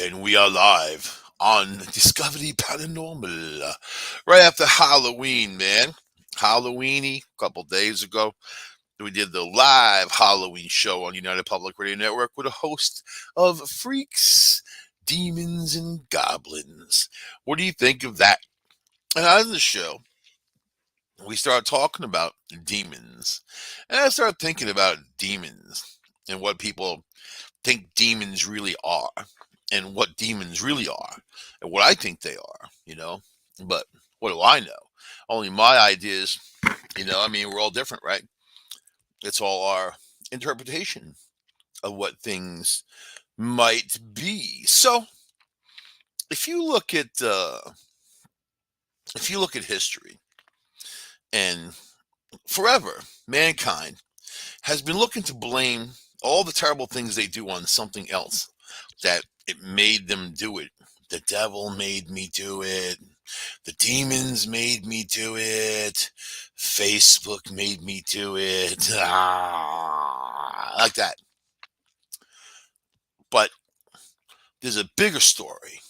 And we are live on Discovery Paranormal. Right after Halloween, man. Halloweeny, a couple days ago. We did the live Halloween show on United Public Radio Network with a host of freaks, demons, and goblins. What do you think of that? And on the show, we started talking about demons. And I started thinking about demons and what people think demons really are and what demons really are and what I think they are, But what do I know? Only my ideas, I mean, we're all different, right? It's all our interpretation of what things might be. So if you look at history and forever, mankind has been looking to blame all the terrible things they do on something else that it made them do it. The devil made me do it. The demons made me do it. Facebook made me do it. Like that. But there's a bigger story.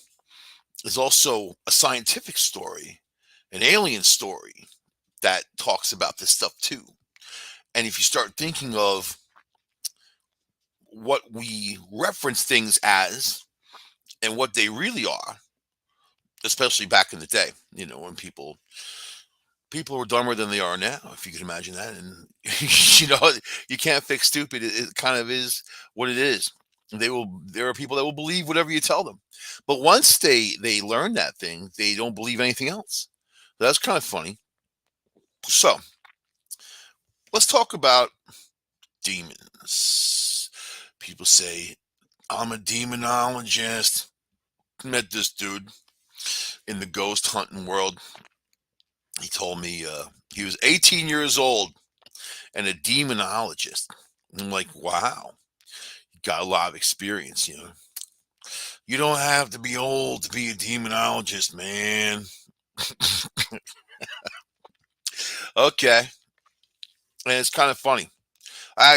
There's also a scientific story, an alien story that talks about this stuff too. And if you start thinking of what we reference things as and what they really are, especially back in the day, when people were dumber than they are now, if you can imagine that. And you can't fix stupid. It kind of is what it is. There are people that will believe whatever you tell them. But once they learn that thing, they don't believe anything else. That's kind of funny. So let's talk about demons. People say, I'm a demonologist. Met this dude in the ghost hunting world. He told me he was 18 years old and a demonologist. I'm like, wow, you got a lot of experience. You don't have to be old to be a demonologist, man. Okay. And it's kind of funny.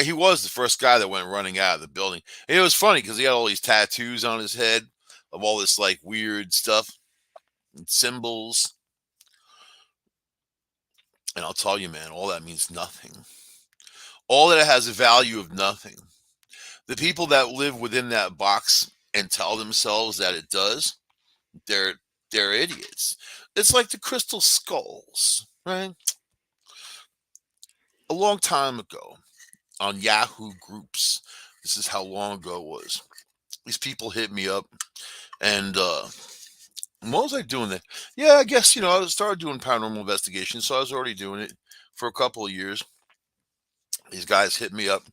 He was the first guy that went running out of the building. And it was funny because he had all these tattoos on his head of all this like weird stuff and symbols. And I'll tell you, man, all that means nothing. All that has a value of nothing. The people that live within that box and tell themselves that it does, they're they're idiots. It's like the crystal skulls, right? A long time ago on Yahoo groups, this is how long ago it was. These people hit me up and what was I doing there? Yeah, I guess I started doing paranormal investigations, so I was already doing it for a couple of years. These guys hit me up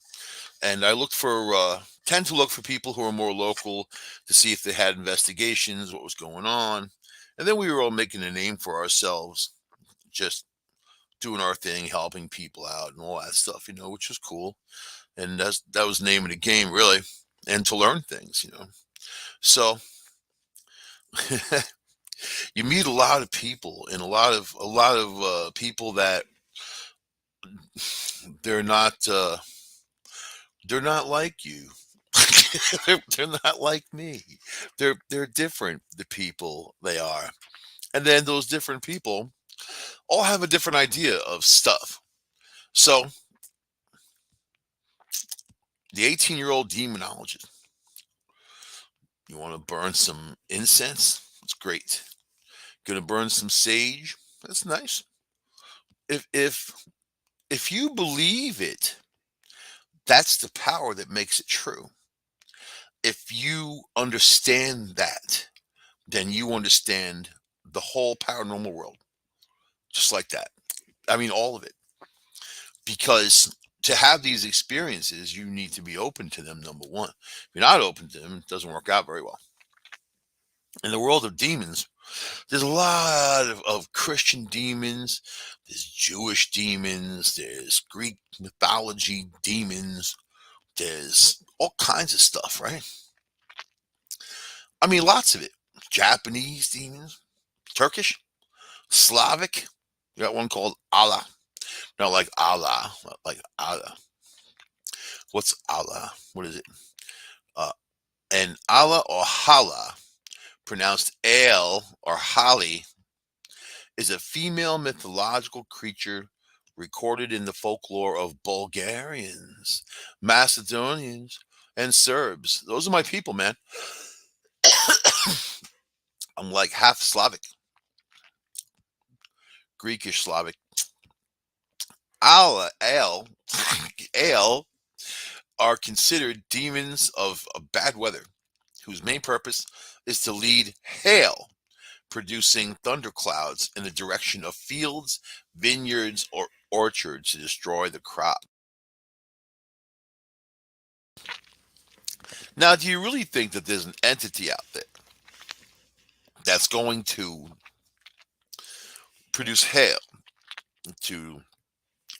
and I looked for tend to look for people who are more local to see if they had investigations, what was going on, and then we were all making a name for ourselves, just doing our thing, helping people out and all that stuff, which was cool, and that was the name of the game, really, and to learn things. So you meet a lot of people and a lot of people that they're not. They're not like you. they're not like me. They're different. The people they are, and then those different people all have a different idea of stuff. So the 18-year-old demonologist, you want to burn some incense? That's great. Gonna burn some sage? That's nice. If you believe it, that's the power that makes it true. If you understand that, then you understand the whole paranormal world, just like that. I mean, all of it. Because to have these experiences, you need to be open to them, number one. If you're not open to them, it doesn't work out very well. In the world of demons, there's a lot of Christian demons, there's Jewish demons, there's Greek mythology demons, there's all kinds of stuff, right? I mean, lots of it. Japanese demons, Turkish, Slavic. You got one called Allah. Not like Allah, like Allah. What's Allah? What is it? Uh, And Allah or Hala, pronounced Ale or Hali, is a female mythological creature recorded in the folklore of Bulgarians, Macedonians, and Serbs. Those are my people, man. I'm like half Slavic, Greekish Slavic. Ale, Ale are considered demons of bad weather, whose main purpose is to lead hail, producing thunderclouds in the direction of fields, vineyards, or orchards to destroy the crop. Now, do you really think that there's an entity out there that's going to produce hail to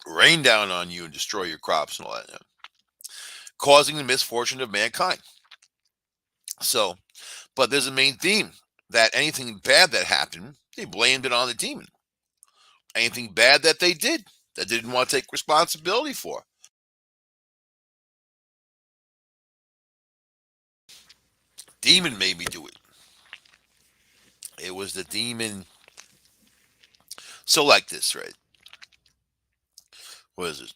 rain down on you and destroy your crops and all that, causing the misfortune of mankind? So, but there's a main theme that anything bad that happened, they blamed it on the demon. Anything bad that they did, that they didn't want to take responsibility for, demon made me do it. It was the demon. So, like this, right? What is it?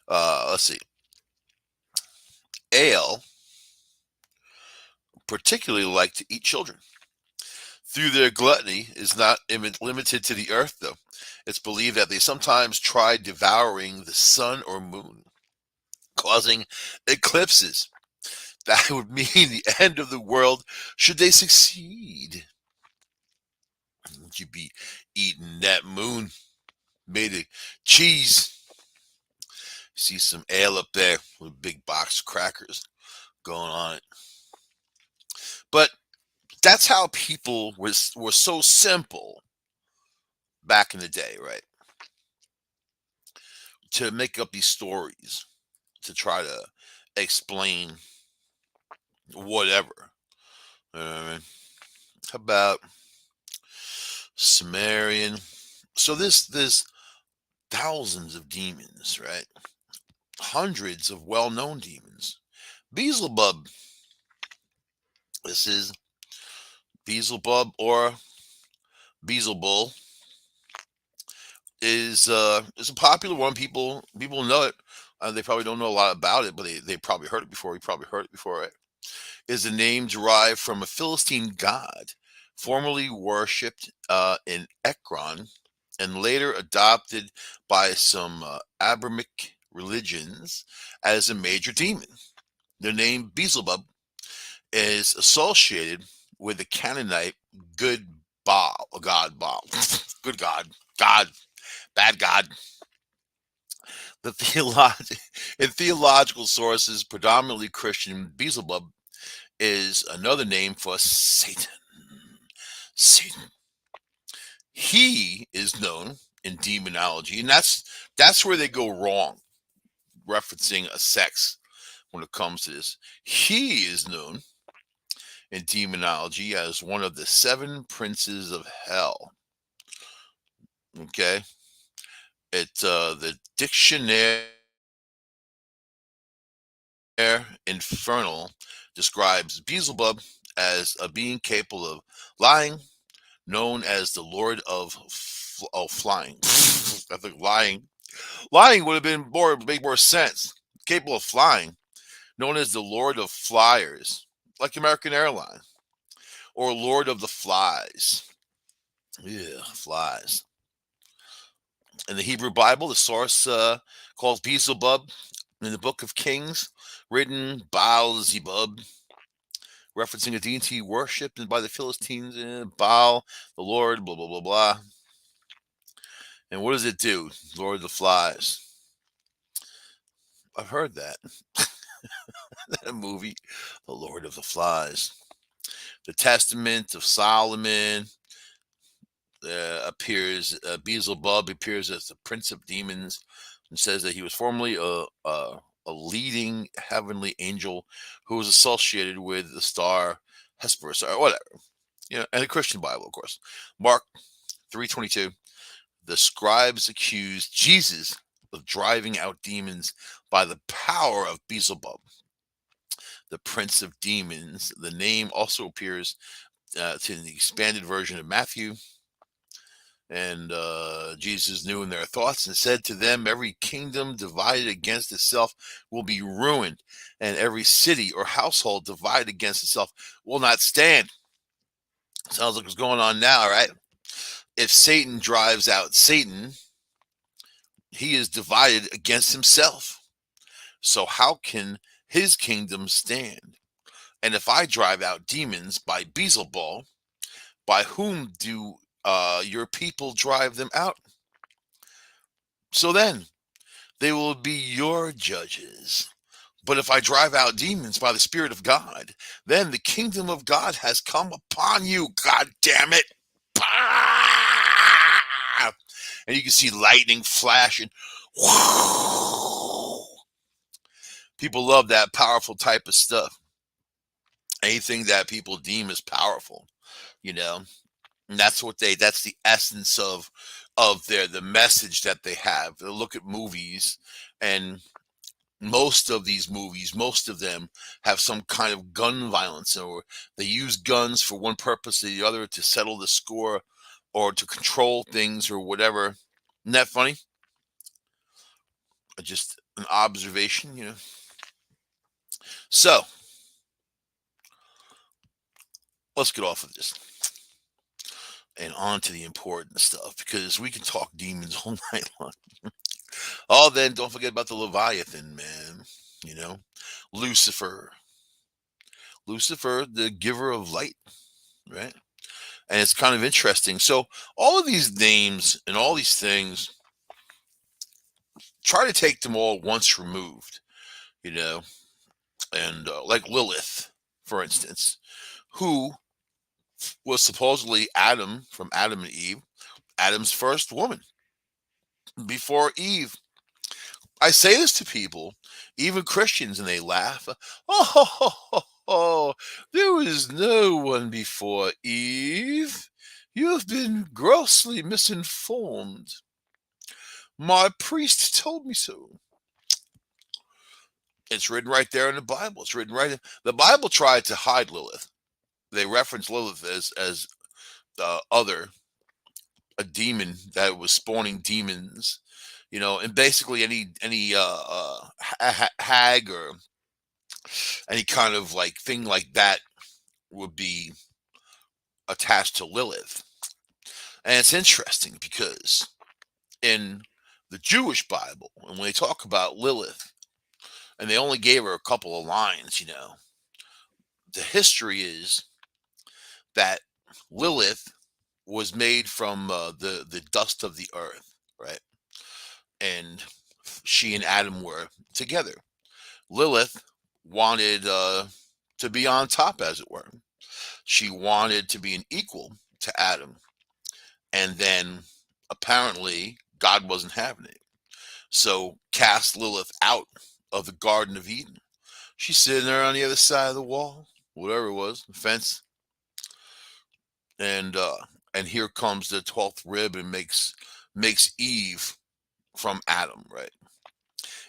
Let's see. Ale particularly like to eat children. Through their gluttony is not limited to the earth, though. It's believed that they sometimes try devouring the sun or moon, causing eclipses. That would mean the end of the world should they succeed. You'd be eating that moon made of cheese. See some ale up there with a big box of crackers going on it. But that's how people were so simple back in the day, right? To make up these stories to try to explain whatever. You know what I mean? How about Sumerian? So there's thousands of demons, right? Hundreds of well-known demons. Beelzebub. This is Beelzebub or Beelzebul is a popular one. People know it. They probably don't know a lot about it, but they probably heard it before. You probably heard it before, right? Is a name derived from a Philistine god formerly worshipped in Ekron and later adopted by some Abrahamic religions as a major demon. The name Beelzebub is associated with the Canaanite good Baal, god Baal, good God, bad God. The in theological sources, predominantly Christian, Beelzebub is another name for Satan. Satan. He is known in demonology, and that's where they go wrong, referencing a sex when it comes to this. He is known in demonology as one of the seven princes of hell. Okay, the dictionary infernal describes Beelzebub as a being capable of lying, known as the Lord of flying. I think lying would have been make more sense. Capable of flying, known as the Lord of Flyers, like American Airlines, or Lord of the Flies. Yeah, flies. In the Hebrew Bible, the source calls Beelzebub in the Book of Kings, written Baal Zebub, referencing a deity worshipped by the Philistines, Baal, the Lord, blah, blah, blah, blah. And what does it do? Lord of the Flies. I've heard that. That movie, The Lord of the Flies. The Testament of Solomon Beelzebub appears as the prince of demons and says that he was formerly a leading heavenly angel who was associated with the star Hesperus or whatever. And the Christian Bible, of course. Mark 3:22. The scribes accused Jesus of driving out demons by the power of Beelzebub, the prince of demons. The name also appears to the expanded version of Matthew. And Jesus knew in their thoughts and said to them, every kingdom divided against itself will be ruined, and every city or household divided against itself will not stand. Sounds like what's going on now, right? If Satan drives out Satan, he is divided against himself. So how can his kingdom stand? And if I drive out demons by Beelzebul, by whom do your people drive them out? So then they will be your judges. But if I drive out demons by the Spirit of God, then the kingdom of God has come upon you. God damn it. Bah! And you can see lightning flashing. People love that powerful type of stuff. Anything that people deem as powerful, you know. And that's the essence of the message that they have. They look at movies, and most of them have some kind of gun violence, or they use guns for one purpose or the other, to settle the score or to control things or whatever. Isn't that funny? Just an observation, you know. So let's get off of this and on to the important stuff, because we can talk demons all night long. Oh, then don't forget about the Leviathan, man. You know, Lucifer. Lucifer, the giver of light, right? And it's kind of interesting. So all of these names and all these things, try to take them all once removed, you know, and like Lilith, for instance, who was supposedly Adam, from Adam and Eve, Adam's first woman before Eve. I say this to people, even Christians, and they laugh. Oh, there was no one before Eve. You have been grossly misinformed. My priest told me so. It's written right there in the Bible. It's written right in the Bible. Tried to hide Lilith. They reference Lilith as other, a demon that was spawning demons, you know, and basically any hag or any kind of like thing like that would be attached to Lilith. And it's interesting because in the Jewish Bible, and when they talk about Lilith, and they only gave her a couple of lines, you know, the history is that Lilith was made from the dust of the earth, right? And she and Adam were together. Lilith wanted to be on top, as it were. She wanted to be an equal to Adam. And then apparently God wasn't having it. So cast Lilith out of the Garden of Eden. She's sitting there on the other side of the wall, whatever it was, the fence. And here comes the 12th rib and makes Eve from Adam, right?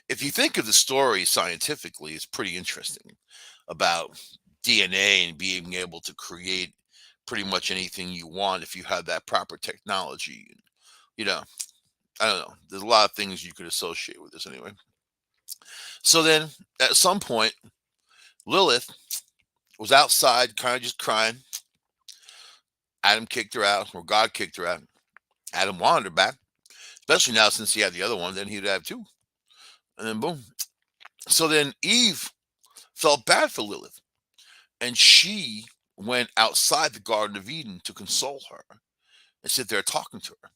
If you think of the story scientifically, it's pretty interesting about DNA and being able to create pretty much anything you want if you have that proper technology. You know, I don't know. There's a lot of things you could associate with this anyway. So then at some point, Lilith was outside, kind of just crying. Adam kicked her out, or God kicked her out. Adam wanted her back, especially now since he had the other one, then he'd have two. And then boom. So then Eve felt bad for Lilith, and she went outside the Garden of Eden to console her and sit there talking to her.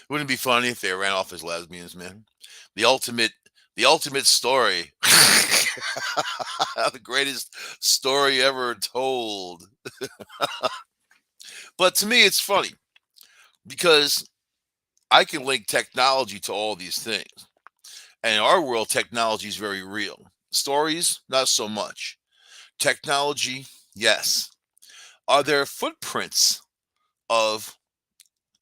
Wouldn't it be funny if they ran off as lesbians, man? The ultimate, the ultimate story. The greatest story ever told. But to me, it's funny because I can link technology to all these things. And in our world, technology is very real. Stories, not so much. Technology, yes. Are there footprints of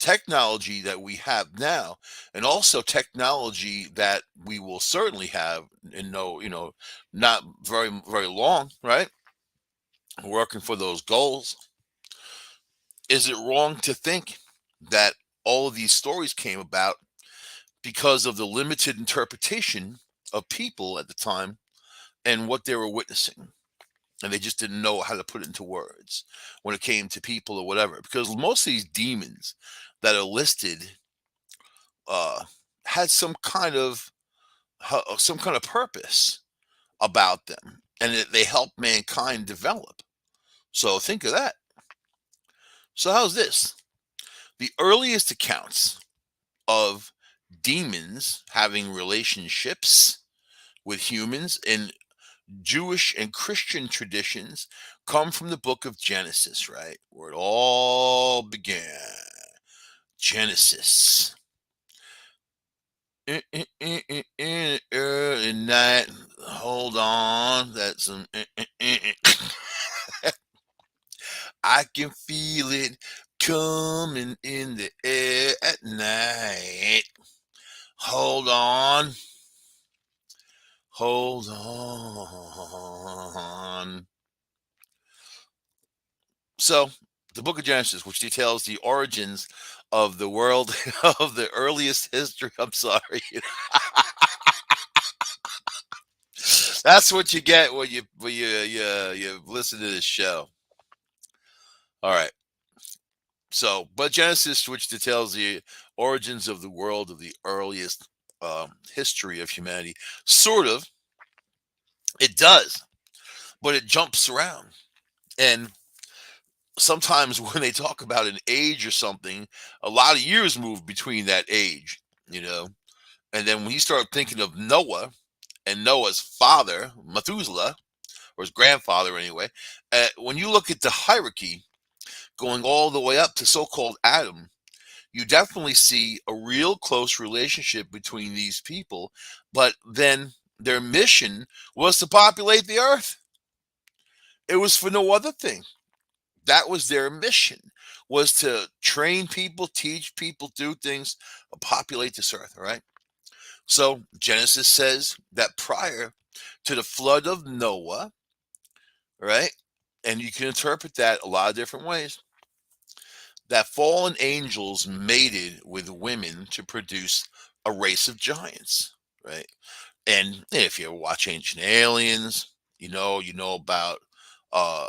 technology that we have now, and also technology that we will certainly have in not very long, right? Working for those goals. Is it wrong to think that all of these stories came about because of the limited interpretation of people at the time and what they were witnessing? And they just didn't know how to put it into words when it came to people or whatever. Because most of these demons that are listed uh, had some kind of purpose about them, and they helped mankind develop. So think of that. So how's this? The earliest accounts of demons having relationships with humans in Jewish and Christian traditions come from the book of Genesis, right? Where it all began. Genesis. Early night. Hold on. That's some. I can feel it coming in the air at night. Hold on. Hold on. So, the book of Genesis, which details the origins of the world of the earliest history. I'm sorry. That's what you get when you listen to this show. All right. So, but Genesis, which details the origins of the world of the earliest history of humanity, sort of, it does, but it jumps around. And sometimes when they talk about an age or something, a lot of years move between that age, you know. And then when you start thinking of Noah and Noah's father, Methuselah, or his grandfather anyway, when you look at the hierarchy going all the way up to so-called Adam, you definitely see a real close relationship between these people. But then their mission was to populate the earth. It was for no other thing. That was their mission, was to train people, teach people, do things, populate this earth. All right. So Genesis says that prior to the flood of Noah, right? And you can interpret that a lot of different ways. That fallen angels mated with women to produce a race of giants, right? And if you ever watch Ancient Aliens, you know about uh,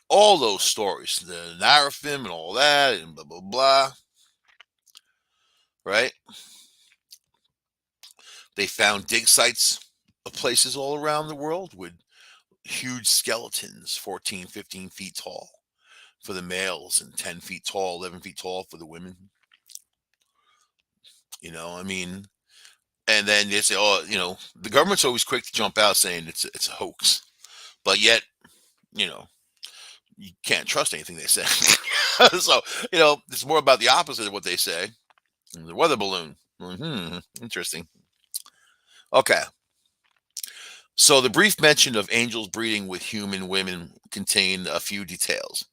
all those stories, the Narafim and all that, and blah blah blah, right? They found dig sites of places all around the world with huge skeletons, 14, 15 feet tall for the males and 10 feet tall, 11 feet tall for the women. I mean, and then they say, oh, the government's always quick to jump out saying it's a hoax, but yet, you know, you can't trust anything they say. So, it's more about the opposite of what they say. The weather balloon. Interesting. Okay. So the brief mention of angels breeding with human women contained a few details.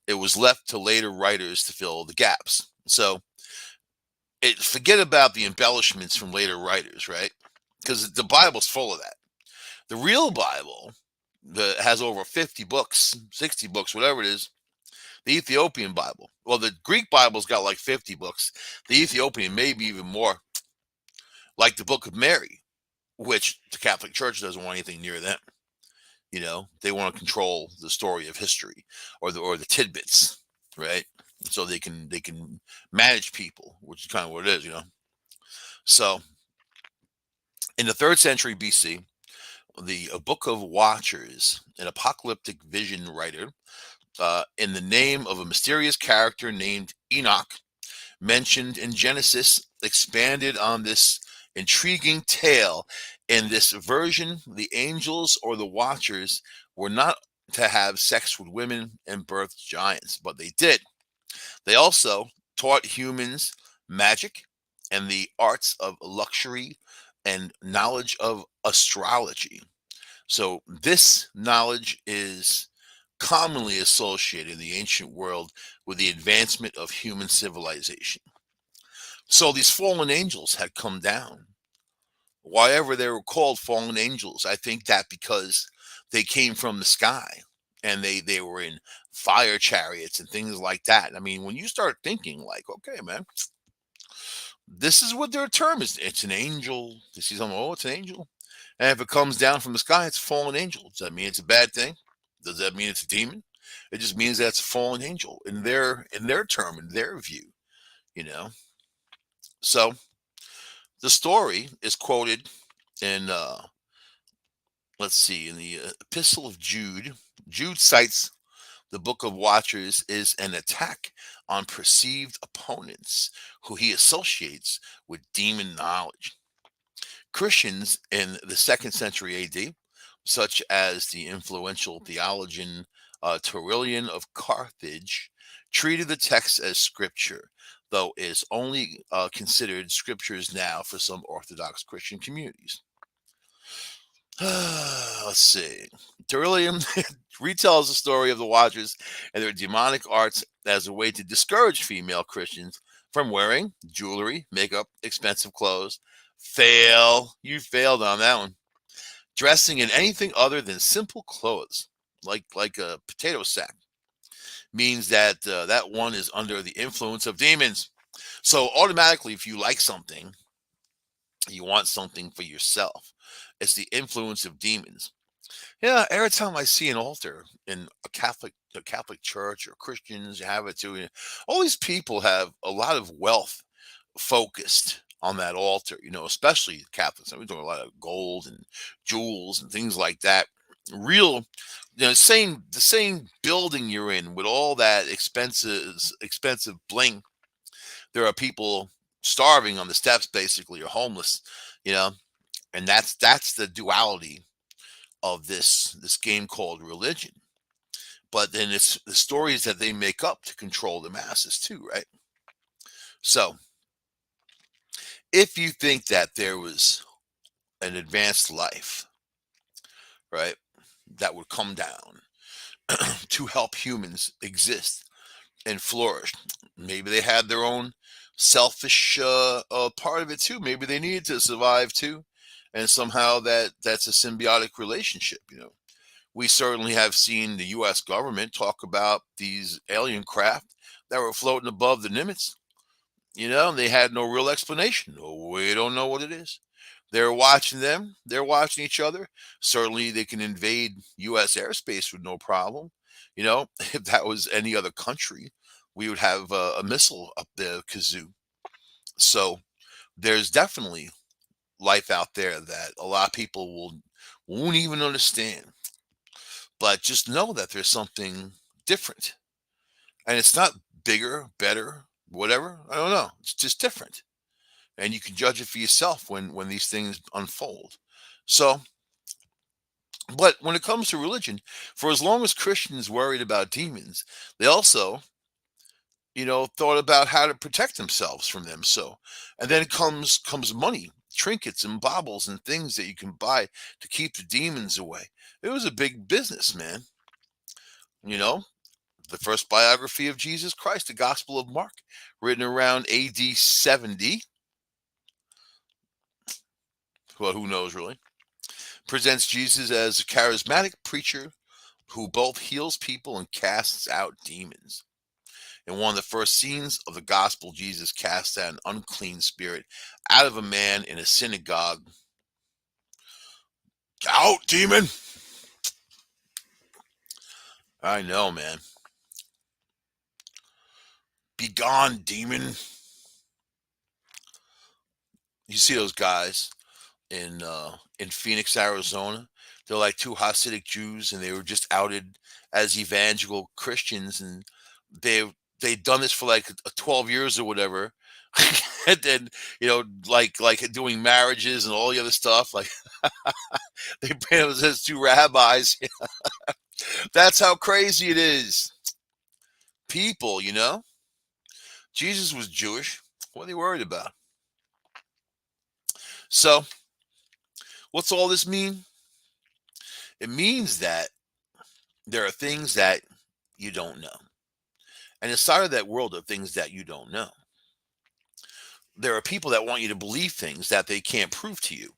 It was left to later writers to fill the gaps. So forget about the embellishments from later writers, right? Because the Bible's full of that. The real Bible that has over 50 books, 60 books, whatever it is, the Ethiopian Bible. Well, the Greek Bible's got like 50 books. The Ethiopian, maybe even more, like the Book of Mary, which the Catholic Church doesn't want anything near them. They want to control the story of history or the tidbits, right? So they can manage people, which is kind of what it is. So in the 3rd century BC, the Book of Watchers, an apocalyptic vision writer, in the name of a mysterious character named Enoch, mentioned in Genesis, expanded on this intriguing tale. In this version, the angels or the watchers were not to have sex with women and birth giants, but they did. They also taught humans magic and the arts of luxury and knowledge of astrology. So this knowledge is commonly associated in the ancient world with the advancement of human civilization. So these fallen angels had come down. Why ever they were called fallen angels, I think that because they came from the sky and they were in fire chariots and things like that. I mean, when you start thinking like, okay, man, this is what their term is. It's an angel. You see something, oh, it's an angel. And if it comes down from the sky, it's a fallen angel. Does that mean it's a bad thing? Does that mean it's a demon? It just means that it's a fallen angel in their term, in their view, you know. So the story is quoted in let's see, in the Epistle of Jude. Jude cites the Book of Watchers is an attack on perceived opponents who he associates with demon knowledge. Christians in the second century AD, such as the influential theologian Tertullian of Carthage, treated the text as scripture, though it is only considered scriptures now for some Orthodox Christian communities. Let's see. Tertullian retells the story of the Watchers and their demonic arts as a way to discourage female Christians from wearing jewelry, makeup, expensive clothes. Fail. You failed on that one. Dressing in anything other than simple clothes, like a potato sack, means that that one is under the influence of demons. So automatically, if you like something, you want something for yourself. It's the influence of demons. Yeah, every time I see an altar in a Catholic church or Christians have it too, all these people have a lot of wealth focused on that altar, especially Catholics. We're doing a lot of gold and jewels and things like that. Real, the same building you're in with all that expensive bling. There are people starving on the steps, basically, or homeless, you know, and that's the duality of this game called religion. But then it's the stories that they make up to control the masses too, right? So if you think that there was an advanced life, right, that would come down to help humans exist and flourish, maybe they had their own selfish part of it too. Maybe they needed to survive too, and somehow that's a symbiotic relationship. We certainly have seen the U.S. government talk about these alien craft that were floating above the limits. They had no real explanation. No, we don't know what it is. They're watching them. They're watching each other. Certainly, they can invade U.S. airspace with no problem. If that was any other country, we would have a missile up the kazoo. So there's definitely life out there that a lot of people won't even understand. But just know that there's something different, and it's not bigger, better, whatever. I don't know. It's just different, and you can judge it for yourself when these things unfold. So, but when it comes to religion, for as long as Christians worried about demons, they also, thought about how to protect themselves from them. So, and then comes money, trinkets and baubles and things that you can buy to keep the demons away. It was a big business, man. You know, the first biography of Jesus Christ, the Gospel of Mark, written around AD 70. Well, who knows really? Presents Jesus as a charismatic preacher who both heals people and casts out demons. In one of the first scenes of the gospel, Jesus casts out an unclean spirit out of a man in a synagogue. Out, demon! I know, man. Be gone, demon. You see those guys in Phoenix, Arizona? They're like two Hasidic Jews, and they were just outed as evangelical Christians, and they'd done this for like 12 years or whatever. And then like doing marriages and all the other stuff, like they bring it as two rabbis. That's how crazy it is. People, Jesus was Jewish. What are they worried about? So what's all this mean? It means that there are things that you don't know. And inside of that world of things that you don't know, there are people that want you to believe things that they can't prove to you.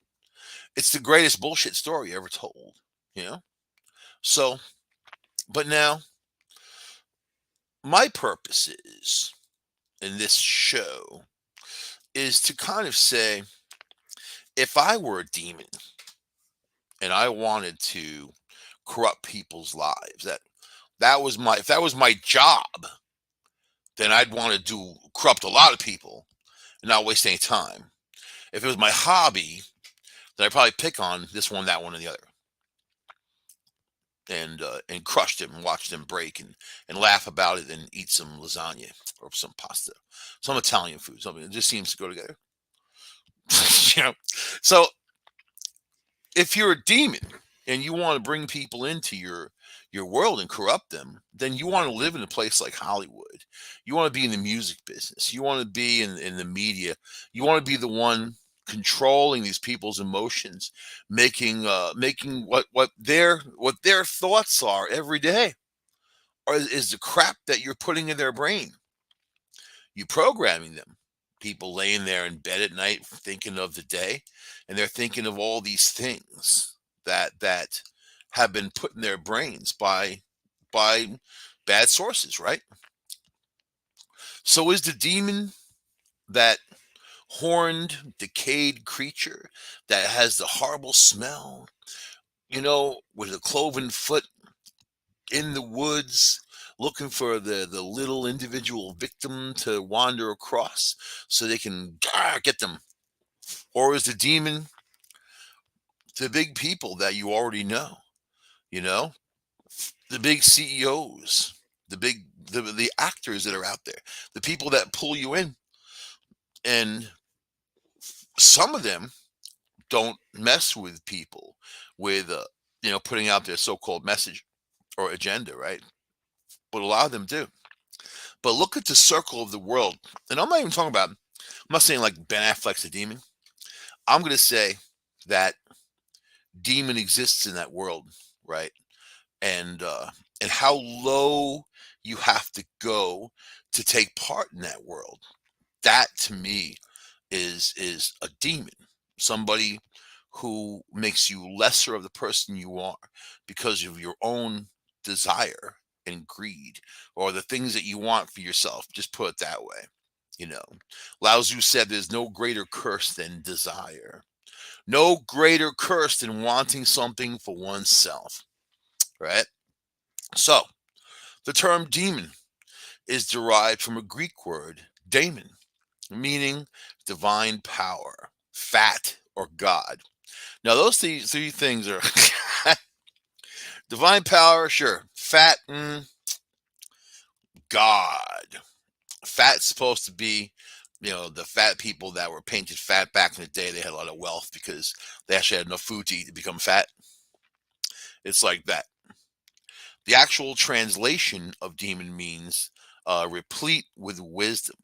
It's the greatest bullshit story ever told, you know? So, but now, my purpose is in this show is to kind of say, if I were a demon and I wanted to corrupt people's lives, that was my if that was my job, then I'd want to do corrupt a lot of people and not waste any time. If it was my hobby, then I'd probably pick on this one, that one, and the other, and crush them and watch them break and laugh about it and eat some lasagna or some pasta, some Italian food, something that just seems to go together. you know, so if you're a demon and you want to bring people into your world and corrupt them, then you want to live in a place like Hollywood. You want to be in the music business. You want to be in the media. You want to be the one controlling these people's emotions, making what their thoughts are every day, or is the crap that you're putting in their brain. You programming them. People laying there in bed at night thinking of the day, and they're thinking of all these things that have been put in their brains by bad sources, right? So is the demon that horned, decayed creature that has the horrible smell, with a cloven foot in the woods, looking for the little individual victim to wander across so they can get them? Or is the demon the big people that you already know? You know, the big CEOs, the actors that are out there, the people that pull you in, and some of them don't mess with people with putting out their so-called message or agenda, right? But a lot of them do. But look at the circle of the world, and I'm not even talking about. I'm not saying like Ben Affleck's a demon. I'm going to say that demon exists in that world, right? And how low you have to go to take part in that world. That to me is a demon. Somebody who makes you lesser of the person you are because of your own desire and greed, or the things that you want for yourself. Just put it that way. You know, Lao Tzu said there's no greater curse than desire. No greater curse than wanting something for oneself, right? So, the term demon is derived from a Greek word, daemon, meaning divine power, fat, or God. Now, those three things are divine power, sure. Fat, God. Fat's supposed to be, the fat people that were painted fat back in the day. They had a lot of wealth because they actually had enough food to eat to become fat. It's like that. The actual translation of demon means replete with wisdom.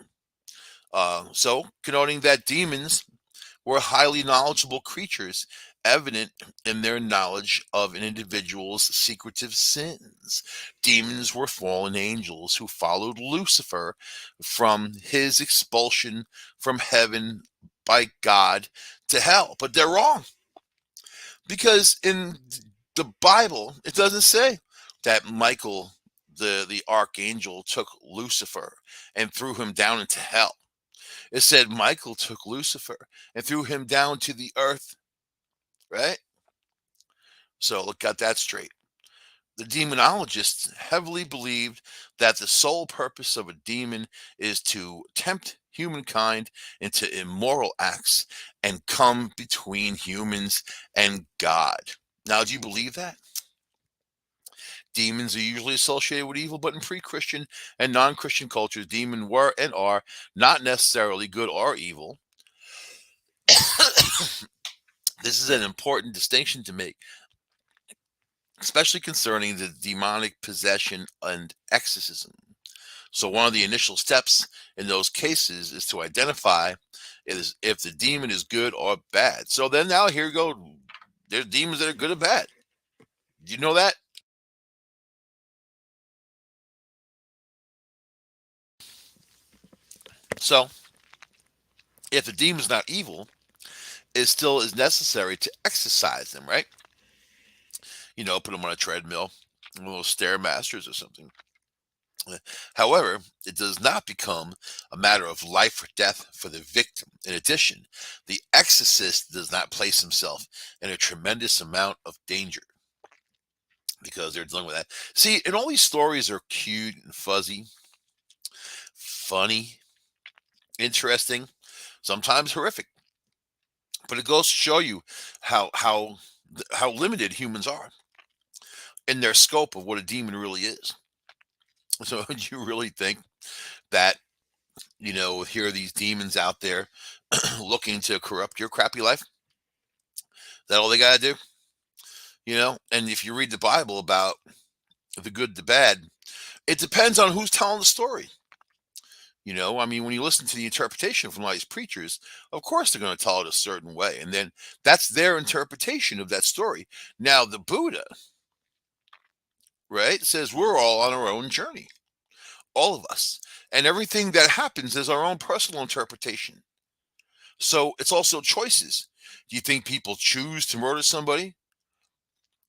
So, connoting that demons were highly knowledgeable creatures, evident in their knowledge of an individual's secretive sins. Demons were fallen angels who followed Lucifer from his expulsion from heaven by God to hell. But they're wrong, because in the Bible, it doesn't say that Michael, the archangel, took Lucifer and threw him down into hell. It said Michael took Lucifer and threw him down to the earth, right? So look, got that straight. The demonologists heavily believed that the sole purpose of a demon is to tempt humankind into immoral acts and come between humans and God. Now, do you believe that? Demons are usually associated with evil, but in pre Christian and non Christian cultures, demons were and are not necessarily good or evil. This is an important distinction to make, especially concerning the demonic possession and exorcism. So, one of the initial steps in those cases is to identify if the demon is good or bad. So, then now here you go. There's demons that are good or bad. Do you know that? So if the demon's not evil, it still is necessary to exercise them, right? Put them on a treadmill, one of those stairmasters or something. However, it does not become a matter of life or death for the victim. In addition, the exorcist does not place himself in a tremendous amount of danger because they're dealing with that. See, and all these stories are cute and fuzzy, funny, interesting, sometimes horrific. But it goes to show you how limited humans are in their scope of what a demon really is. So do you really think that, here are these demons out there looking to corrupt your crappy life? Is that all they got to do? And if you read the Bible about the good, the bad, it depends on who's telling the story. I mean, when you listen to the interpretation from all these preachers, of course they're going to tell it a certain way. And then that's their interpretation of that story. Now, the Buddha, right, says we're all on our own journey, all of us. And everything that happens is our own personal interpretation. So it's also choices. Do you think people choose to murder somebody?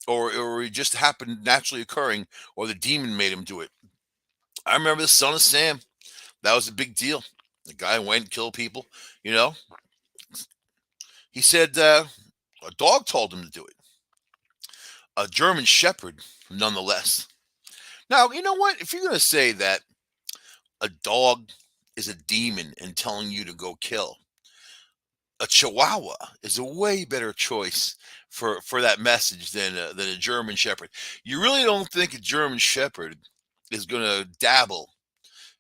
Or it just happened naturally occurring, or the demon made him do it? I remember the son of Sam. That was a big deal. The guy went and killed people. You know, he said a dog told him to do it. A German Shepherd, nonetheless. Now, you know what? If you're going to say that a dog is a demon and telling you to go kill, a Chihuahua is a way better choice for that message than a German Shepherd. You really don't think a German Shepherd is going to dabble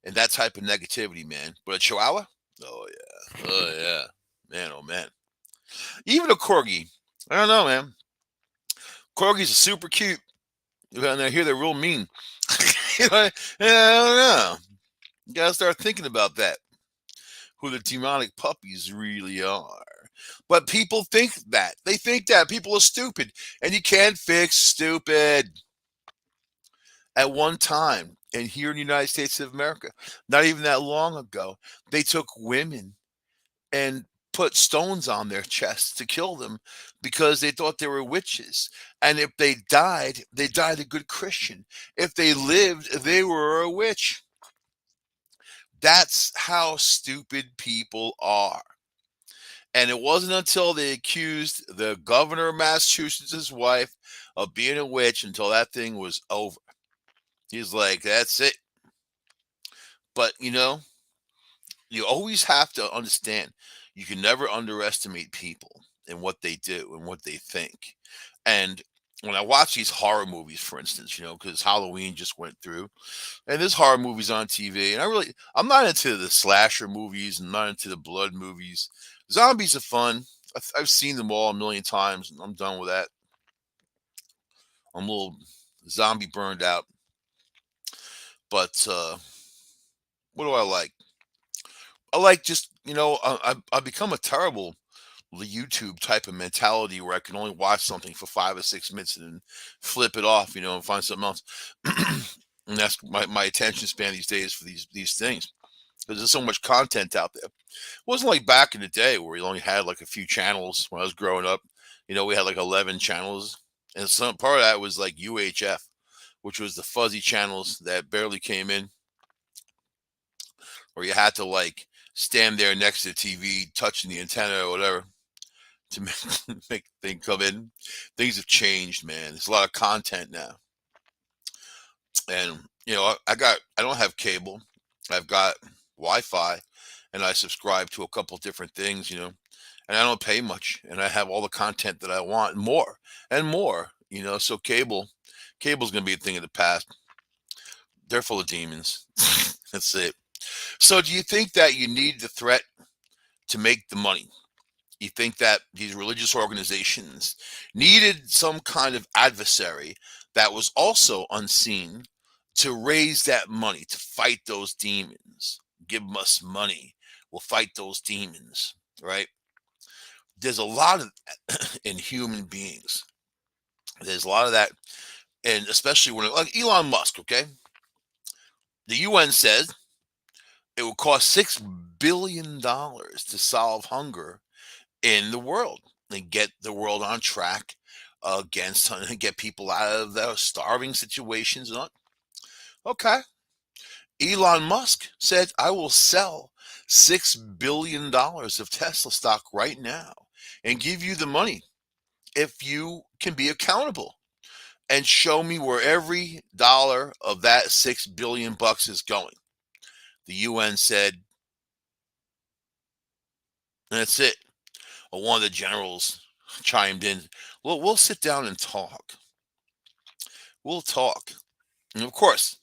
in that type of negativity, man? But a Chihuahua? Oh yeah, oh yeah, man, oh man. Even a Corgi, I don't know, man. Corgis are super cute, and I hear they're real mean. I don't know. You gotta start thinking about that. Who the demonic puppies really are. But people think that. They think that people are stupid, and you can't fix stupid. At one time, and here in the United States of America, not even that long ago, they took women and put stones on their chests to kill them because they thought they were witches. And if they died a good Christian. If they lived, they were a witch. That's how stupid people are. And it wasn't until they accused the governor of Massachusetts' wife of being a witch until that thing was over. He's like, that's it. But, you always have to understand you can never underestimate people and what they do and what they think. And when I watch these horror movies, for instance, because Halloween just went through, and there's horror movies on TV, and I'm not into the slasher movies, and not into the blood movies. Zombies are fun. I've seen them all a million times, and I'm done with that. I'm a little zombie burned out. But what do I like? I like just, I've become a terrible YouTube type of mentality where I can only watch something for 5 or 6 minutes and then flip it off, and find something else. And that's my attention span these days for these things, because there's so much content out there. It wasn't like back in the day where we only had like a few channels when I was growing up. We had like 11 channels, and some part of that was like UHF, which was the fuzzy channels that barely came in, or you had to like stand there next to the TV, touching the antenna or whatever to make the thing come in. Things have changed, man. There's a lot of content now, and I don't have cable. I've got Wi-Fi, and I subscribe to a couple different things, and I don't pay much, and I have all the content that I want and more and more. So cable's gonna be a thing of the past. They're full of demons. That's it. So, do you think that you need the threat to make the money? You think that these religious organizations needed some kind of adversary that was also unseen to raise that money, to fight those demons? Give us money, we'll fight those demons, right? There's a lot of that in human beings. There's a lot of that, and especially when, like Elon Musk, okay? The UN says it will cost $6 billion to solve hunger in the world and get the world on track against and get people out of the starving situations. Okay. Elon Musk said, I will sell $6 billion of Tesla stock right now and give you the money if you can be accountable and show me where every dollar of that 6 billion bucks is going. The UN said, that's it. Well, one of the generals chimed in, well, we'll sit down and talk. We'll talk. And of course,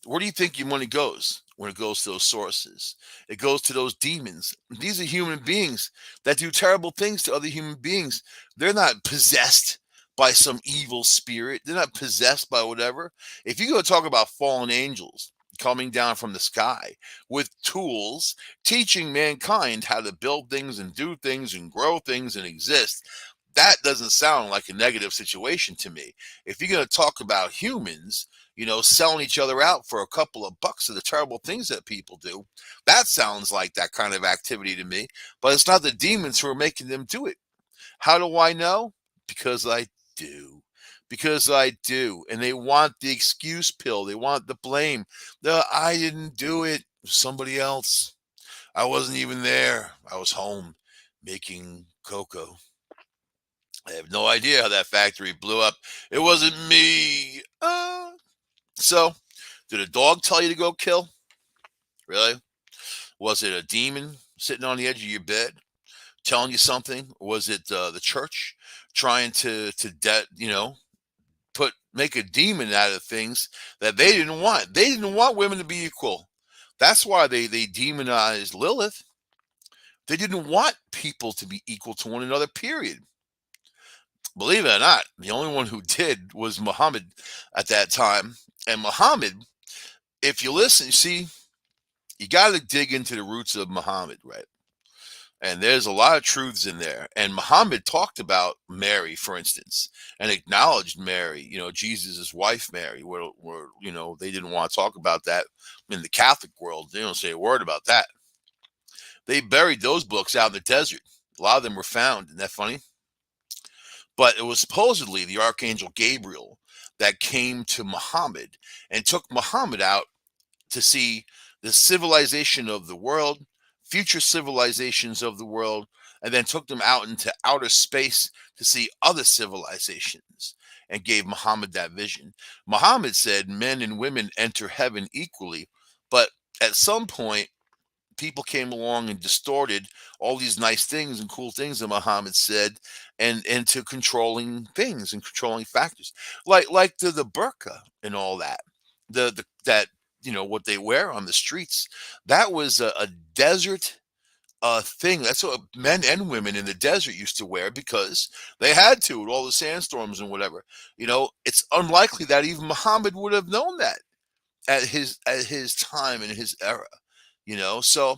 where do you think your money goes when it goes to those sources? It goes to those demons. These are human beings that do terrible things to other human beings. They're not possessed by some evil spirit. They're not possessed by whatever. If you go talk about fallen angels coming down from the sky with tools, teaching mankind how to build things and do things and grow things and exist, that doesn't sound like a negative situation to me. If you're going to talk about humans, selling each other out for a couple of bucks of the terrible things that people do, that sounds like that kind of activity to me. But it's not the demons who are making them do it. How do I know? Because I do. Because I do. And they want the excuse pill. They want the blame. I didn't do it. It was somebody else. I wasn't even there. I was home making cocoa. I have no idea how that factory blew up. It wasn't me. So, did a dog tell you to go kill? Really? Was it a demon sitting on the edge of your bed telling you something? Was it the church trying to make a demon out of things that they didn't want? They didn't want women to be equal. That's why they demonized Lilith. They didn't want people to be equal to one another, period. Believe it or not, the only one who did was Muhammad at that time. And Muhammad, if you listen, see, you got to dig into the roots of Muhammad, right? And there's a lot of truths in there. And Muhammad talked about Mary, for instance, and acknowledged Mary, Jesus' wife, Mary, where they didn't want to talk about that in the Catholic world. They don't say a word about that. They buried those books out in the desert. A lot of them were found. Isn't that funny? But it was supposedly the Archangel Gabriel that came to Muhammad and took Muhammad out to see the civilization of the world, future civilizations of the world, and then took them out into outer space to see other civilizations and gave Muhammad that vision. Muhammad said men and women enter heaven equally, but at some point, people came along and distorted all these nice things and cool things that Muhammad said and into controlling things and controlling factors like the burqa and all that the that what they wear on the streets. That was a desert thing. That's what men and women in the desert used to wear because they had to with all the sandstorms and whatever. It's unlikely that even Muhammad would have known that at his time and his era. So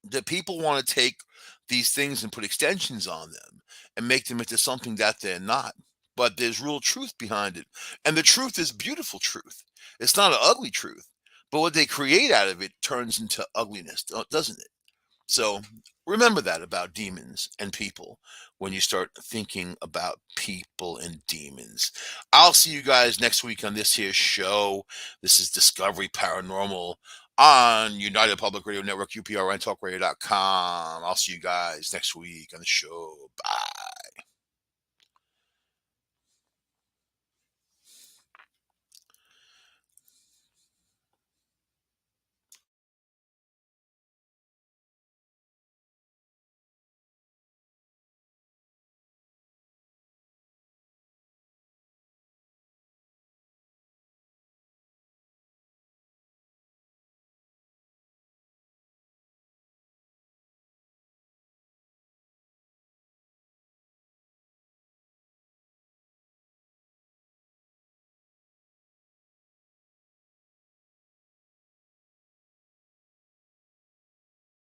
the people want to take these things and put extensions on them and make them into something that they're not. But there's real truth behind it. And the truth is beautiful truth. It's not an ugly truth. But what they create out of it turns into ugliness, doesn't it? So remember that about demons and people when you start thinking about people and demons. I'll see you guys next week on this here show. This is Discovery Paranormal on United Public Radio Network, UPRNTalkradio.com. I'll see you guys next week on the show. Bye.